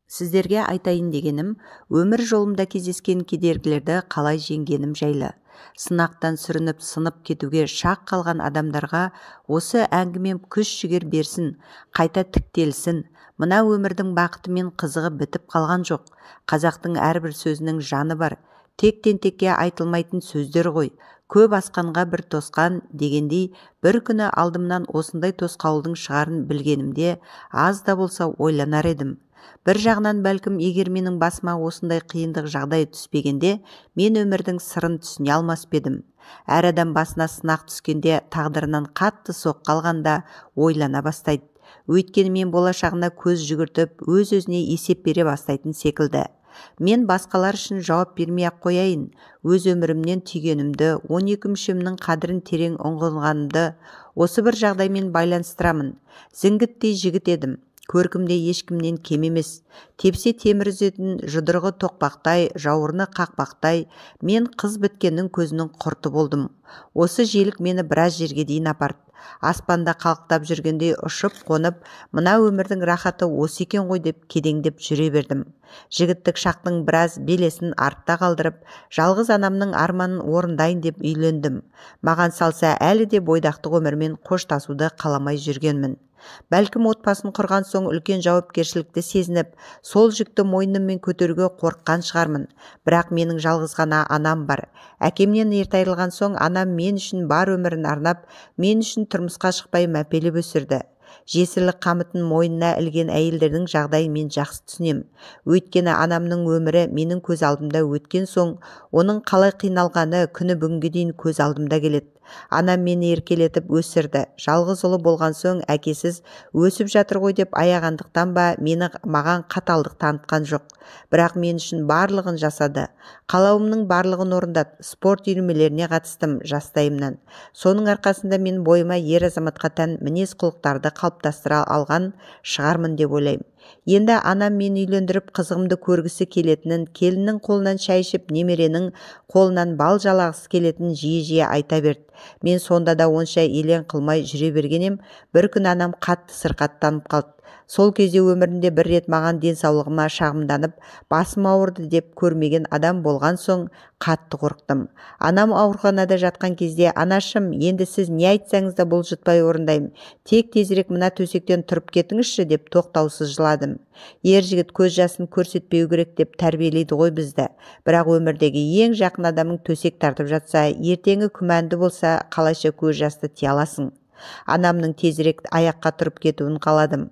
Сіздерге айтайын дегенім, өмір жолымда кездескен кедергілерді қалай жеңгенім жайлы. Сынақтан сүрініп сынып кетуге шақ қалған адамдарға осы әңгімем күш-жігер берсін, қайта тіктелсін. Мына өмірдің бақыты мен қызығы бітіп қалған жоқ. Қазақтың әрбір сөзінің жаны бар. Тек-тентекке айтылмайтын сөздер ғой. Көп асқанға бір тосқан дегендей, бір күні алдымнан осындай тосқауылдың шығарын білгенімде аз да болса ойланар едім. Бір жағынан бәлкім егер менің басыма осындай қиындық жағдай түспегенде, мен өмірдің сырын түсіне алмас едім. Әр адам басына сынақ түскенде тағдырынан қатты соққы алғанда ойлана бастайды. Өйткені мен болашағына көз жүгіртіп, өз-өзіне есеп бере бастайтын секілді. Мен басқалар үшін жауап бермей-ақ қояйын. Өз өмірімнен түйгенімді, 12 мүшемнің қадірін терең ұғынғанымды осы бір жағдаймен байланыстырамын. Зіңгіттей жігіт едім. Көркімде ешкімнен кем емес. Тепсе темір үзетін жұдырығы тоқпақтай, жауырыны қақпақтай, мен қыз біткеннің көзінің құрты болдым. Осы желік мені біраз жерге дейін апарды. Аспанда қалықтап жүргендей ұшып-қонып, мына өмірдің рахаты осы екен ғой деп кедеңдеп жүре бердім. Жігіттік шақтың біраз белесін артта қалдырып, жалғыз анамның арманын орындайын деп үйлендім. Маған салса әлі де бойдақтық өмірмен қоштасуды қаламай жүргенмін. Бәлкім отбасын құрған соң үлкен жауапкершілікті сезініп, сол жүкті мойныммен көтеруге қорыққан шығармын. Бірақ менің жалғыз ғана анам бар. Әкемнен ерте айырылған соң анам мен үшін бар өмірін арнап, мен үшін тұрмысқа шықпай мәпелеп өсірді. Жесірлік қамытын мойнына ілген әйелдердің жағдайын мен жақсы түсінем. Өйткені анамның өмірі менің көз алдымда өткен соң, оның қалай қиналғаны күні бүгінге дейін көз алдымда келеді. Анам мені еркелетіп өсірді. Жалғыз ұлы болған соң әкесіз өсіп жатыр ғой деп аяғандықтан ба маған қаталдық танытқан жоқ. Бірақ мен үшін барлығын жасады. Қалауымның барлығын орындады. Спорт үйірмелеріне қатыстым жастайымнан. Соның арқасында мен бойыма ер азаматқа тән мінез құлықтарды қалыптастыра алған шығармын деп ойлаймын. Енді анам мені үйлендіріп қызығымды көргісі келетінін, келіннің қолынан шай ішіп, немеренің қолынан бал жалағысы келетінін жиі-жиі айта берді. Мен сонда да онша елең қылмай жүре берген ем. Бір күн анам қатты сырқаттанып қалды. Сол кезде өмірінде бір рет маған денсаулығыма шағымданып, басым ауырды деп көрмеген адам болған соң қатты қорықтым. Анам ауруханада жатқан кезде, анашым, енді сіз не айтсаңыз да бұлжытпай орындаймын. Тек тезірек мына төсектен тұрып кетіңізші деп тоқтаусыз жыладым. Ер жігіт көз жасын көрсетпеу керек деп тәрбиелейді ғой бізді. Бірақ өмірдегі ең жақын адамың төсек тартып жатса, ертеңі күмәнді болса, қалайша көз жасты тия аласың? Анамның тезірек аяққа тұрып кетуін қаладым.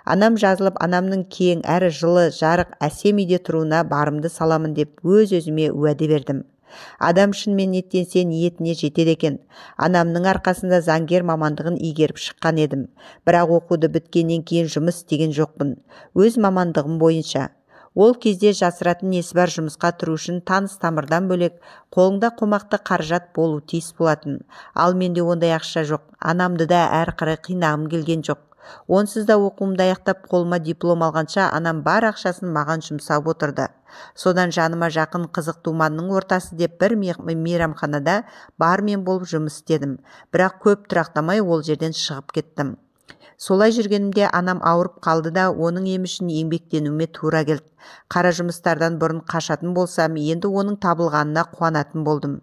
Анам жазылып, анамның кең әрі жылы, жарық, әсем үйде тұруына барымды саламын деп өз-өзіме уәде бердім. Адам шынымен ниеттенсе ниетіне жетеді екен. Анамның арқасында заңгер мамандығын игеріп шыққан едім. Бірақ оқуды біткеннен кейін жұмыс істеген жоқпын. Өз мамандығым бойынша. Ол кезде жасыратын несі бар, жұмысқа тұру үшін таныс тамырдан бөлек қолыңда қомақты қаражат болу тиіс болатын. Ал менде ондай ақша жоқ. Анамды да әрі қарай қинағым келген жоқ. Онсыз да оқуымды аяқтап қолыма диплом алғанша анам бар ақшасын маған жұмсап отырды. Содан жаныма жақын қызық думанның ортасы деп бір мейрамханада бармен болып жұмыс істедім. Бірақ көп тұрақтамай ол жерден шығып кеттім. Солай жүргенімде анам ауырып қалды да, оның емі үшін еңбектенуіме тура келді. Қара жұмыстардан бұрын қашатын болсам, енді оның табылғанына қуанатын болдым.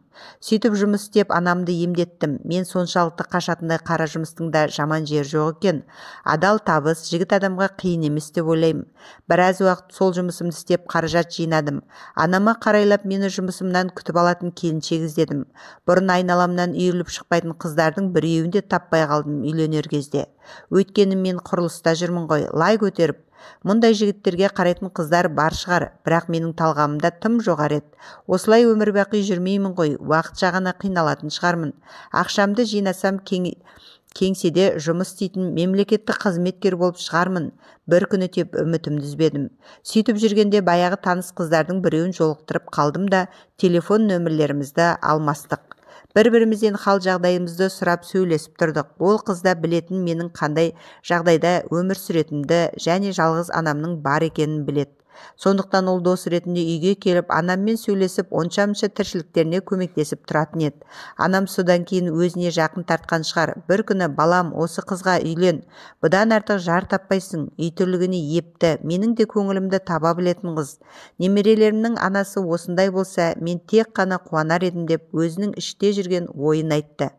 Сөйтіп жұмыс істеп анамды емдеттім. Мен соншалықты қашатындай қара жұмыстың да жаман жер жоқ екен. Адал табыс жігіт адамға қиын емес деп ойлаймын. Біраз уақыт сол жұмысымды істеп қаражат жинадым. Анама қарайлап мені жұмысымнан күтіп алатын келіншек іздедім. Бұрын айналамнан үйіріліп шықпайтын қыздардың біреуін де таппай қалдым үйленер кезде. Өйткені мен құрылыста жүрмін ғой, лай көтеріп. Мұндай жігіттерге қарайтын қыздар бар шығар, бірақ менің талғамымда тым жоғары еді. Осылай өмір бақи жүрмеймін ғой, уақытша ғана қиналатын шығармын. Ақшамды жинасам кеңседе жұмыс істейтін мемлекеттік қызметкер болып шығармын. Бір күні теп үмітімді үзбедім. Сөйтіп жүргенде баяғы таныс қыздардың біреуін жолықтырып қалдым да телефон нөмірлерімізді алмастық. Бір-бірімізден хал жағдайымызды сұрап сөйлесіп тұрдық. Ол қызда білетін менің қандай жағдайда өмір сүретінімді және жалғыз анамның бар екенін білет. Сондықтан ол дос ретінде үйге келіп анаммен сөйлесіп онша-мұнша тіршіліктеріне көмектесіп тұратын еді. Анам содан кейін өзіне жақын тартқан шығар. Бір күні балам осы қызға үйлен, бұдан артық жар таппайсың, үй тірлігіне епті, менің де көңілімді таба білетін қыз. Немерелерімнің анасы осындай болса, мен тек қана қуанар едім деп өзінің іште жүрген ойын айтты.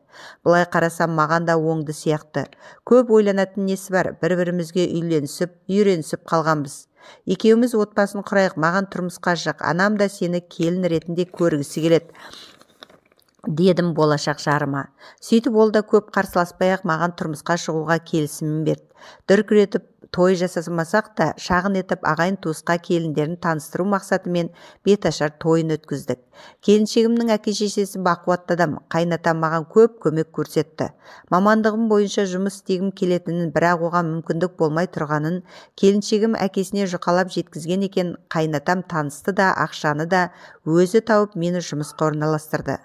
Бұлай қарасам маған да оңды сияқты. Көп ойланатын несі бар, бір-бірімізге үйленісіп, үйренісіп қалғанбыз. Екеуміз отбасын құрайық, маған тұрмысқа шық, анам да сені келін ретінде көргісі келеді, дедім болашақ жарыма. Сөйтіп ол да көп қарсыласпай-ақ маған тұрмысқа шығуға келісімін берді. Дүркіретіп той жасамасақ та шағын етіп ағайын туысқа келіндерін таныстыру мақсатымен беташар тойын өткіздік. Келіншегімнің әке-шешесі бақуатты адам, қайнатам маған көп көмек көрсетті. Мамандығым бойынша жұмыс істегім келетінін, бірақ оған мүмкіндік болмай тұрғанын келіншегім әкесіне жұқалап жеткізген екен. Қайнатам танысты да, ақшаны да өзі тауып мені жұмысқа орналастырды.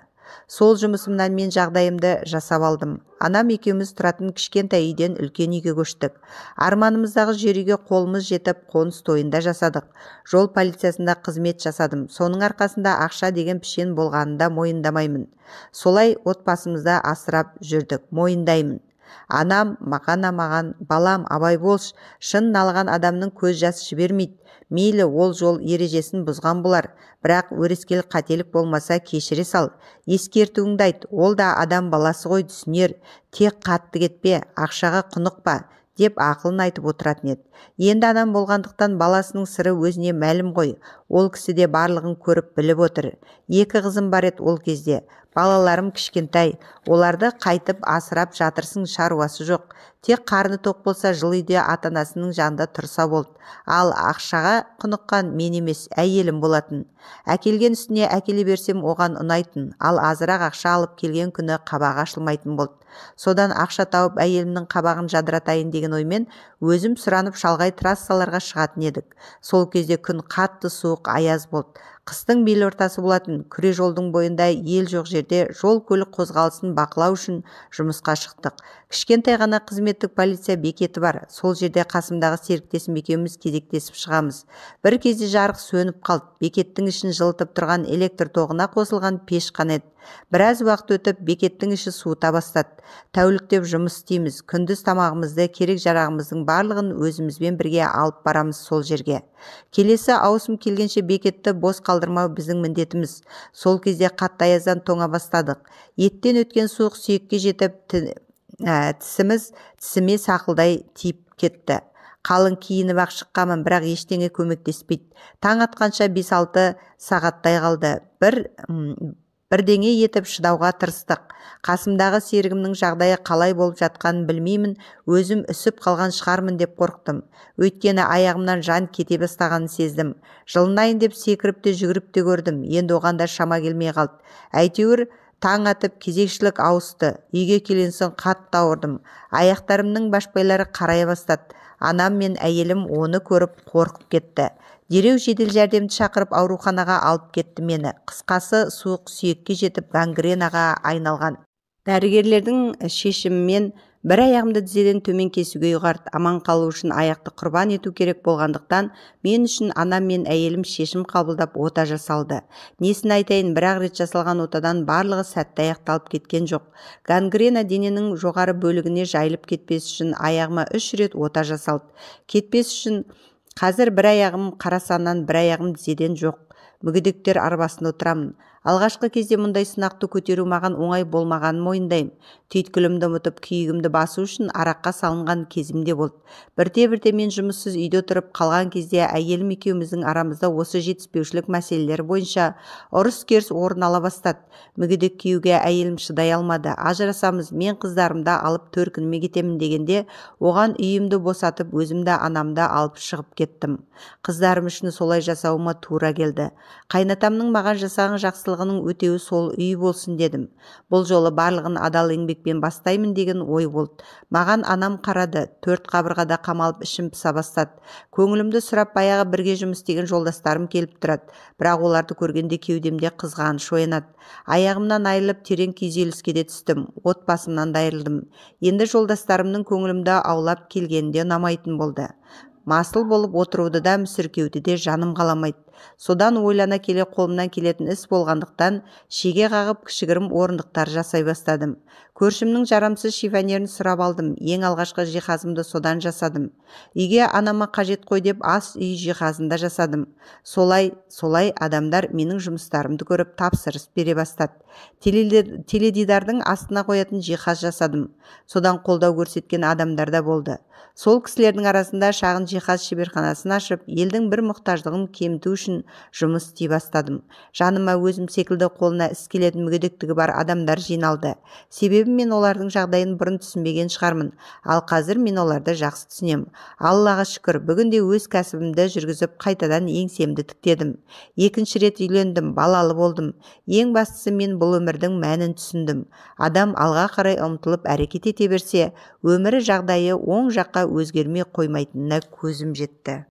Сол жұмысымнан мен жағдайымды жасап алдым. Анам екеуміз тұратын кішкентай үйден үлкен үйге көштік. Арманымыздағы жер үйге қолымыз жетіп, қоныс тойында жасадық. Жол полициясында қызмет жасадым. Соның арқасында ақша деген пішен болғанында мойындамаймын. Солай отбасымызда асырап жүрдік, мойындаймын. Анам маған, балам, абай болш, шын налған адамның көз жасы жібермейді. Мейлі ол жол ережесін бұзған болар, бірақ өрескел қателік болмаса кешіре сал. Ескертуіңді айт, ол да адам баласы ғой, түсінер. Тек қатты кетпе, ақшаға құнықпа, деп ақылын айтып отыратын еді. Енді анам болғандықтан баласының сыры өзіне мәлім ғой. Ол кісі де барлығын көріп біліп отыр. 2 қызым бар еді ол кезде. Балаларым кішкентай, оларды қайтып асырап жатырсың, шаруасы жоқ. Тек қарны тоқ болса жыл үйде ата-анасының жанында тұрса болды. Ал ақшаға құныққан мен емес, әйелім болатын. Әкелген үстіне әкеле берсем оған ұнайтын, ал азырақ ақша алып келген күні қабағы ашылмайтын болды. Содан ақша тауып әйелімнің қабағын жадыратайын деген оймен өзім сұранып шалғай трассаларға шығатын едік. Сол кезде күн қатты суық, аяз болды. Қыстың бел ортасы болатын. Күре жолдың бойында ел жоқ жерде жол көлік қозғалысын бақылау үшін жұмысқа шықтық. Кішкентай ғана қызметтік полиция бекеті бар. Сол жерде қасымдағы серіктесім екеуміз кезектесіп шығамыз. Бір кезде жарық сөніп қалды. Бекеттің ішін жылытып тұрған электр тоғына қосылған пеш қана еді. Біраз уақыт өтіп бекеттің іші суыта бастады. Тәуліктеп жұмыс істейміз. Күндіз тамағымызды, керек жарағымыздың барлығын өзімізбен бірге алып барамыз сол жерге. Келесі ауысым келгенше бекетті бос қалдырмау біздің міндетіміз. Сол кезде қатты аяздан тоңа бастадық. Еттен өткен суық сүйекке жетіп, тісіме сақылдай тиіп кетті. Қалың киініп ақ шыққанмын, бірақ ештеңе көмектеспейді. Таң атқанша 5-6 сағаттай қалды. Бірдеңе етіп шыдауға тырыстық. Қасымдағы серігімнің жағдайы қалай болып жатқанын білмеймін, өзім үсіп қалған шығармын деп қорықтым. Өйткені аяғымнан жан кете бастағанын сездім. Жылынайын деп секіріп те жүгіріп те көрдім. Енді оған да шама келмей қалды. Әйтеуір таң атып кезекшілік ауысты. Үйге келген соң қатты ауырдым. Аяқтарымның башпайлары қарая бастады. Анам мен әйелім оны көріп қорқып кетті. Дереу жедел жәрдемді шақырып ауруханаға алып кетті мені. Қысқасы суық сүйекке жетіп гангренаға айналған. Дәрігерлердің шешімімен бір аяғымды тізеден төмен кесуге ұйғарды. Аман қалу үшін аяқты құрбан ету керек болғандықтан мен үшін анам мен әйелім шешім қабылдап ота жасалды. Несін айтайын, бір-ақ рет жасалған отадан барлығы сәтті аяқталып кеткен жоқ. Гангрена дененің жоғары бөлігіне жайылып кетпес үшін аяғыма 3 рет ота жасалды. Кетпес үшін қазір бір аяғым қарасаннан, бір аяғым тізеден жоқ. Мүгедектер арбасында отырамын. Алғашқы кезде мұндай сынақты көтеру маған оңай болмағанын мойындаймын. Түйткілімді ұмытып күйігімді басу үшін араққа салынған кезімде болды. Бірте-бірте мен жұмыссыз үйде тұрып қалған кезде әйелім екеуміздің арамызда осы жетіспеушілік мәселелері бойынша ұрыс-керіс орын ала бастады. Мүгедек күйеуге әйелім шыдай алмады. Ажырасамыз, мен қыздарымды алып төркініме кетемін дегенде, оған үйімді босатып, өзімді анамды алып шығып кеттім. Қыздарым үшін солай жасауыма тура келді. Қайнатамның маған жасаған жақсылығының өтеуі сол үй болсын дедім. Бұл жолы барлығын адал еңбекпен бастаймын деген ой болды. Маған анам қарады. 4 қабырғада қамалып ішім пыса бастады. Көңілімді сұрап баяғы бірге жұмыс істеген жолдастарым келіп тұрады. Бірақ оларды көргенде кеудемде қызғаныш оянады. Аяғымнан айырылып терең күйзеліске де түстім. Отбасымнан да айырылдым. Енді жолдастарымның көңілімді аулап келгенде ұнамайтын болды. масыл болып отыруды да мүсіркеуді де жаным қаламайды. Содан ойлана келе қолымнан келетін іс болғандықтан шеге қағып кішігірім орындықтар жасай бастадым. Көршімнің жарамсыз шифонерін сұрап алдым. Ең алғашқы жиһазымды содан жасадым. Үйге анама қажет қой деп ас үй жиһазында жасадым. Солай адамдар менің жұмыстарымды көріп тапсырыс бере бастады. Теледидардың астына қоятын жиһаз жасадым. Содан қолдау көрсеткен адамдар да болды. Сол кісілердің арасында шағын жиһаз шеберханасын ашып, елдің бір мұқтаждығын кеміту үшін жұмыс істей бастадым. Жаныма өзім секілді қолына іс келетін мүгедектігі бар адамдар жиналды. Себебі мен олардың жағдайын бұрын түсінбеген шығармын. Ал қазір мен оларды жақсы түсінем. Аллаға шүкір, бүгінде өз кәсібімді жүргізіп, қайтадан еңсемді тіктедім. Екінші рет үйлендім, балалы болдым. Ең бастысы мен бұл өмірдің мәнін түсіндім. Адам алға қарай ұмтылып әрекет ете берсе, өмірі жағдайы оң жаққа өзгермей қоймайтынына көзім жетті.